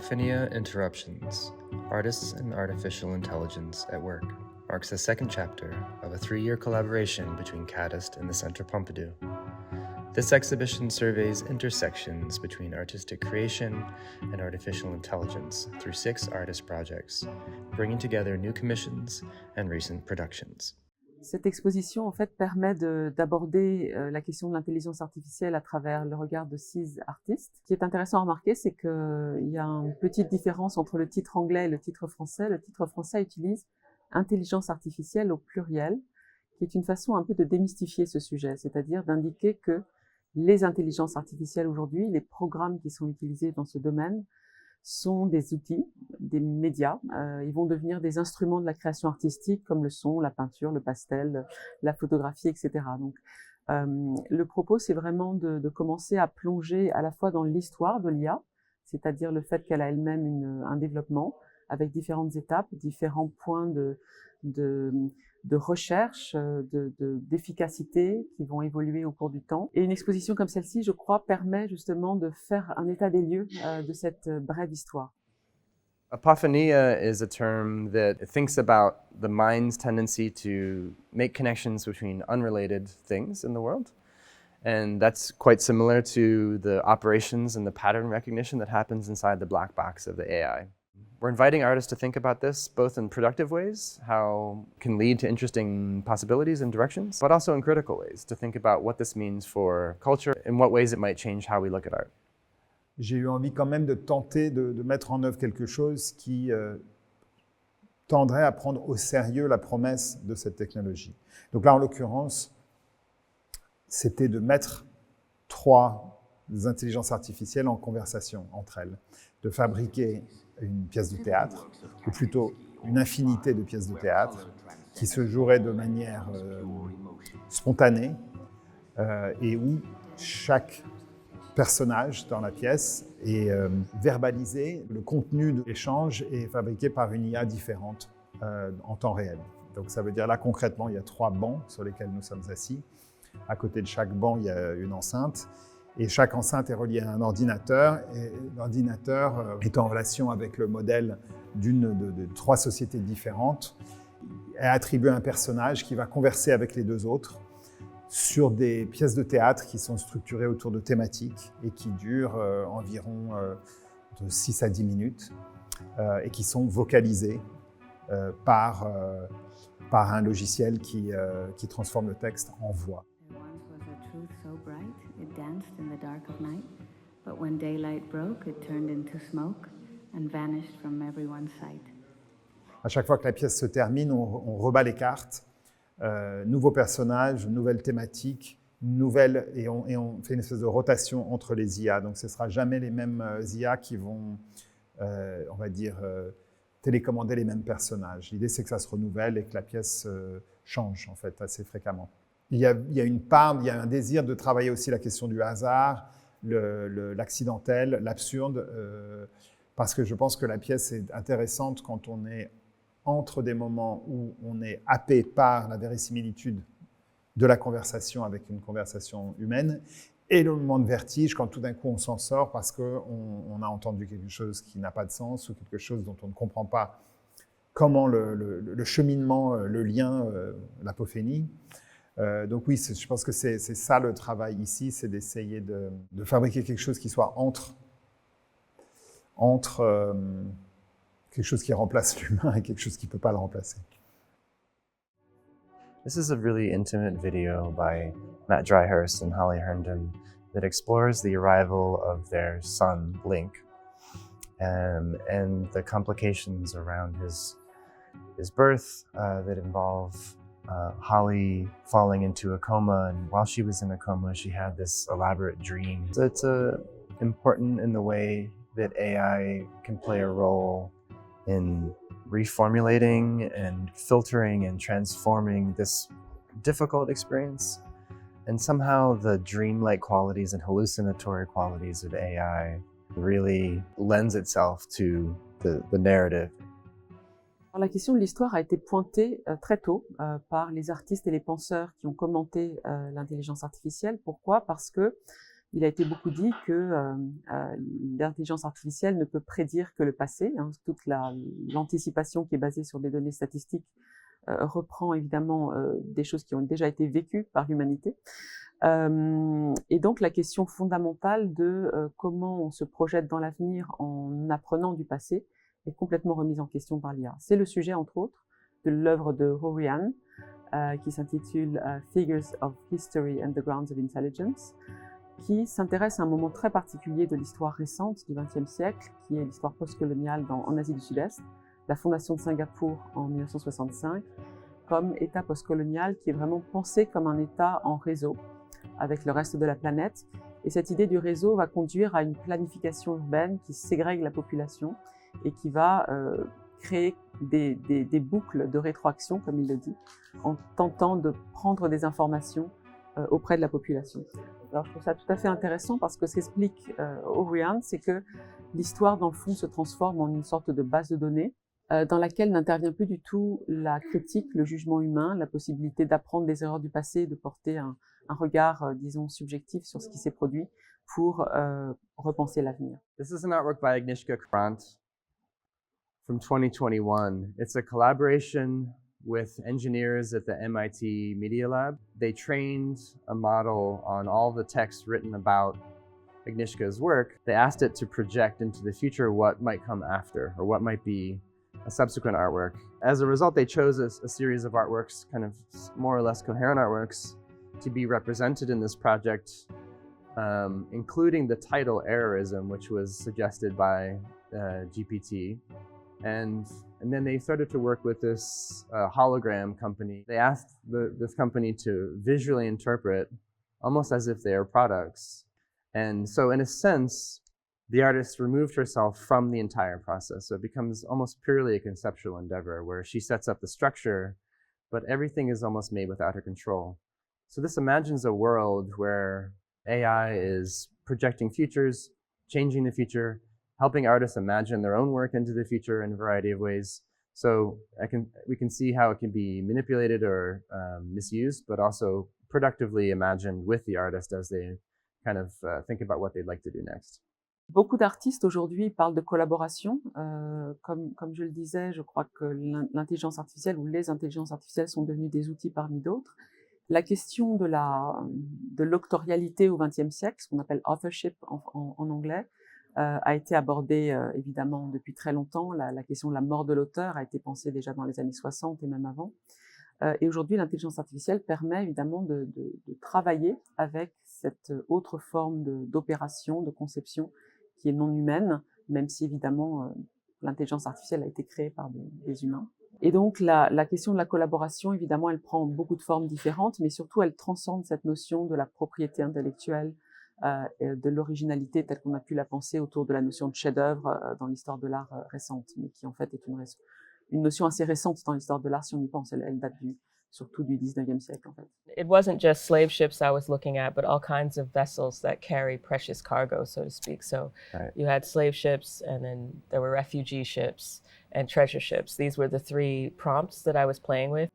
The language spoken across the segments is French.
Apophenia Interruptions, Artists and Artificial Intelligence at Work, marks the second chapter of a 3-year collaboration between KADIST and the Centre Pompidou. This exhibition surveys intersections between artistic creation and artificial intelligence through 6 artist projects, bringing together new commissions and recent productions. Cette exposition en fait permet d'aborder la question de l'intelligence artificielle à travers le regard de 6 artistes. Ce qui est intéressant à remarquer, c'est qu'il y a une petite différence entre le titre anglais et le titre français. Le titre français utilise intelligence artificielle au pluriel, qui est une façon un peu de démystifier ce sujet, c'est-à-dire d'indiquer que les intelligences artificielles aujourd'hui, les programmes qui sont utilisés dans ce domaine, sont des outils, des médias. Ils vont devenir des instruments de la création artistique comme le son, la peinture, le pastel, la photographie, etc. Donc, le propos, c'est vraiment de commencer à plonger à la fois dans l'histoire de l'IA, c'est-à-dire le fait qu'elle a elle-même un développement avec différentes étapes, différents points de recherche, d'efficacité qui vont évoluer au cours du temps. Et une exposition comme celle-ci, je crois, permet justement de faire un état des lieux de cette brève histoire. Apophenia is a term that thinks about the mind's tendency to make connections between unrelated things in the world. And that's quite similar to the operations and the pattern recognition that happens inside the black box of the AI. We're inviting artists to think about this both in productive ways, how it can lead to interesting possibilities and directions, but also in critical ways, to think about what this means for culture, in what ways it might change how we look at art. J'ai eu envie quand même de tenter de mettre en œuvre quelque chose qui tendrait à prendre au sérieux la promesse de cette technologie. Donc là, en l'occurrence, c'était de mettre 3 intelligences artificielles en conversation entre elles, de fabriquer une pièce de théâtre, ou plutôt une infinité de pièces de théâtre qui se joueraient de manière spontanée et où chaque personnage dans la pièce est verbalisé, le contenu de l'échange est fabriqué par une IA différente en temps réel. Donc ça veut dire là concrètement, il y a 3 bancs sur lesquels nous sommes assis. À côté de chaque banc, il y a une enceinte. Et chaque enceinte est reliée à un ordinateur, et l'ordinateur est en relation avec le modèle de 3 sociétés différentes, et attribue un personnage qui va converser avec les 2 autres sur des pièces de théâtre qui sont structurées autour de thématiques et qui durent environ de 6 à 10 minutes et qui sont vocalisées par un logiciel qui transforme le texte en voix. So bright, it danced in the dark of night, but when daylight broke, it turned into smoke and vanished from everyone's sight. À chaque fois que la pièce se termine, on rebat les cartes, nouveaux personnages, nouvelles thématiques, et on fait une espèce de rotation entre les IA. Donc ce ne sera jamais les mêmes IA qui vont, on va dire, télécommander les mêmes personnages. L'idée, c'est que ça se renouvelle et que la pièce change, en fait, assez fréquemment. Il y a un désir de travailler aussi la question du hasard, l'accidentel, l'absurde, parce que je pense que la pièce est intéressante quand on est entre des moments où on est happé par la verisimilitude de la conversation avec une conversation humaine, et le moment de vertige quand tout d'un coup on s'en sort parce qu'on a entendu quelque chose qui n'a pas de sens ou quelque chose dont on ne comprend pas comment le cheminement, le lien, l'apophénie. Donc oui, je pense que c'est ça le travail ici, c'est d'essayer de fabriquer quelque chose qui soit entre quelque chose qui remplace l'humain et quelque chose qui ne peut pas le remplacer. This is a really intimate video by Matt Dryhurst and Holly Herndon that explores the arrival of their son, Link, and the complications around his birth that involve Holly falling into a coma, and while she was in a coma, she had this elaborate dream. So it's important in the way that AI can play a role in reformulating and filtering and transforming this difficult experience. And somehow the dreamlike qualities and hallucinatory qualities of AI really lends itself to the narrative. Alors, la question de l'histoire a été pointée très tôt par les artistes et les penseurs qui ont commenté l'intelligence artificielle. Pourquoi ? Parce que il a été beaucoup dit que l'intelligence artificielle ne peut prédire que le passé. Hein. Toute l'anticipation qui est basée sur des données statistiques reprend évidemment des choses qui ont déjà été vécues par l'humanité. Et donc la question fondamentale de comment on se projette dans l'avenir en apprenant du passé est complètement remise en question par l'IA. C'est le sujet, entre autres, de l'œuvre de Rui An, qui s'intitule Figures of History and the Grounds of Intelligence, qui s'intéresse à un moment très particulier de l'histoire récente du XXe siècle, qui est l'histoire postcoloniale en Asie du Sud-Est, la fondation de Singapour en 1965, comme État postcolonial qui est vraiment pensé comme un État en réseau avec le reste de la planète. Et cette idée du réseau va conduire à une planification urbaine qui ségrègue la population et qui va créer des boucles de rétroaction, comme il le dit, en tentant de prendre des informations auprès de la population. Alors je trouve ça tout à fait intéressant parce que ce qu'explique Rui An, c'est que l'histoire, dans le fond, se transforme en une sorte de base de données dans laquelle n'intervient plus du tout la critique, le jugement humain, la possibilité d'apprendre des erreurs du passé, de porter un regard, disons, subjectif sur ce qui s'est produit pour repenser l'avenir. This is an artwork by Agnieszka Kurant from 2021. It's a collaboration with engineers at the MIT Media Lab. They trained a model on all the text written about Agnieszka's work. They asked it to project into the future what might come after, or what might be a subsequent artwork. As a result, they chose a series of artworks, kind of more or less coherent artworks, to be represented in this project, including the title Errorism, which was suggested by GPT. And then they started to work with this hologram company. They asked this company to visually interpret, almost as if they are products. And so in a sense, the artist removed herself from the entire process. So it becomes almost purely a conceptual endeavor where she sets up the structure, but everything is almost made without her control. So this imagines a world where AI is projecting futures, changing the future, helping artists imagine their own work into the future in a variety of ways. So we can see how it can be manipulated or misused, but also productively imagined with the artist as they kind of think about what they'd like to do next. Beaucoup d'artistes aujourd'hui parlent de collaboration. Comme je le disais, je crois que l'intelligence artificielle ou les intelligences artificielles sont devenues des outils parmi d'autres. La question de l'auctorialité au XXe siècle, ce qu'on appelle authorship en anglais, a été abordée évidemment depuis très longtemps. La question de la mort de l'auteur a été pensée déjà dans les années 60 et même avant. Et aujourd'hui, l'intelligence artificielle permet évidemment de travailler avec cette autre forme d'opération, de conception qui est non humaine, même si évidemment l'intelligence artificielle a été créée par des humains. Et donc la question de la collaboration, évidemment, elle prend beaucoup de formes différentes, mais surtout elle transcende cette notion de la propriété intellectuelle, de l'originalité telle qu'on a pu la penser autour de la notion de chef-d'œuvre dans l'histoire de l'art récente, mais qui en fait est une notion assez récente dans l'histoire de l'art si on y pense. Elle date surtout du 19e siècle en fait. It wasn't just slave ships I was looking at, but all kinds of vessels that carry precious cargo, so to speak. So you had slave ships, and then there were refugee ships and treasure ships. These were the three prompts that I was playing with.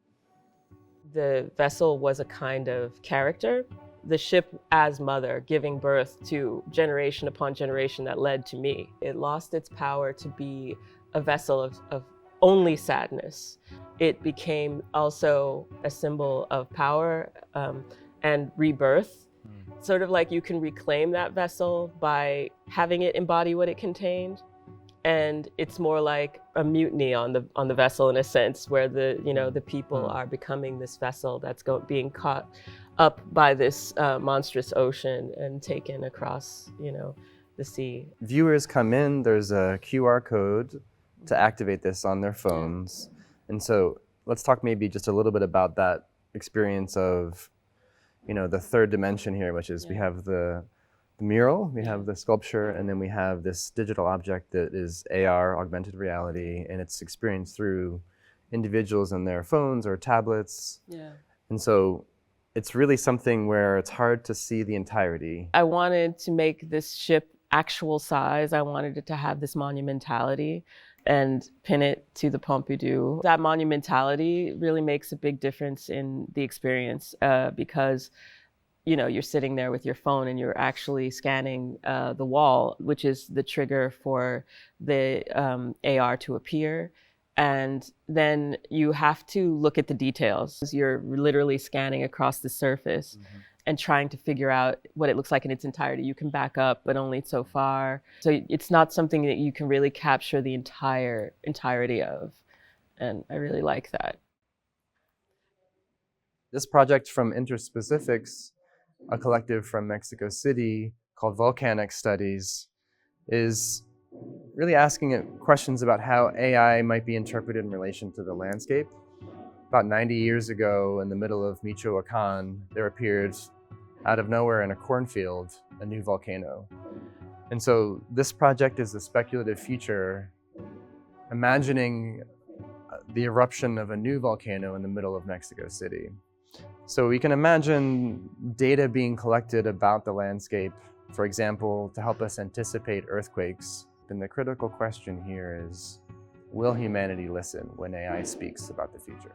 The vessel was a kind of character, the ship as mother, giving birth to generation upon generation that led to me. It lost its power to be a vessel of only sadness. It became also a symbol of power and rebirth. Sort of like you can reclaim that vessel by having it embody what it contained. And it's more like a mutiny on the vessel in a sense, where the people are becoming this vessel that's being caught up by this monstrous ocean and taken across, the sea. Viewers come in, there's a QR code to activate this on their phones. And so let's talk maybe just a little bit about that experience of, the third dimension here, which is we have the mural, we have the sculpture, and then we have this digital object that is AR, augmented reality, and it's experienced through individuals and their phones or tablets. Yeah. And so it's really something where it's hard to see the entirety. I wanted to make this ship actual size. I wanted it to have this monumentality and pin it to the Pompidou. That monumentality really makes a big difference in the experience because you know, you're sitting there with your phone and you're actually scanning the wall, which is the trigger for the AR to appear. And then you have to look at the details. You're literally scanning across the surface and trying to figure out what it looks like in its entirety. You can back up, but only so far. So it's not something that you can really capture the entirety of. And I really like that. This project from Interspecifics, a collective from Mexico City called Volcanic Studies, is really asking questions about how AI might be interpreted in relation to the landscape. About 90 years ago, in the middle of Michoacan, there appeared out of nowhere in a cornfield a new volcano. And so this project is a speculative future, imagining the eruption of a new volcano in the middle of Mexico City. So we can imagine data being collected about the landscape, for example, to help us anticipate earthquakes. And the critical question here is, will humanity listen when AI speaks about the future?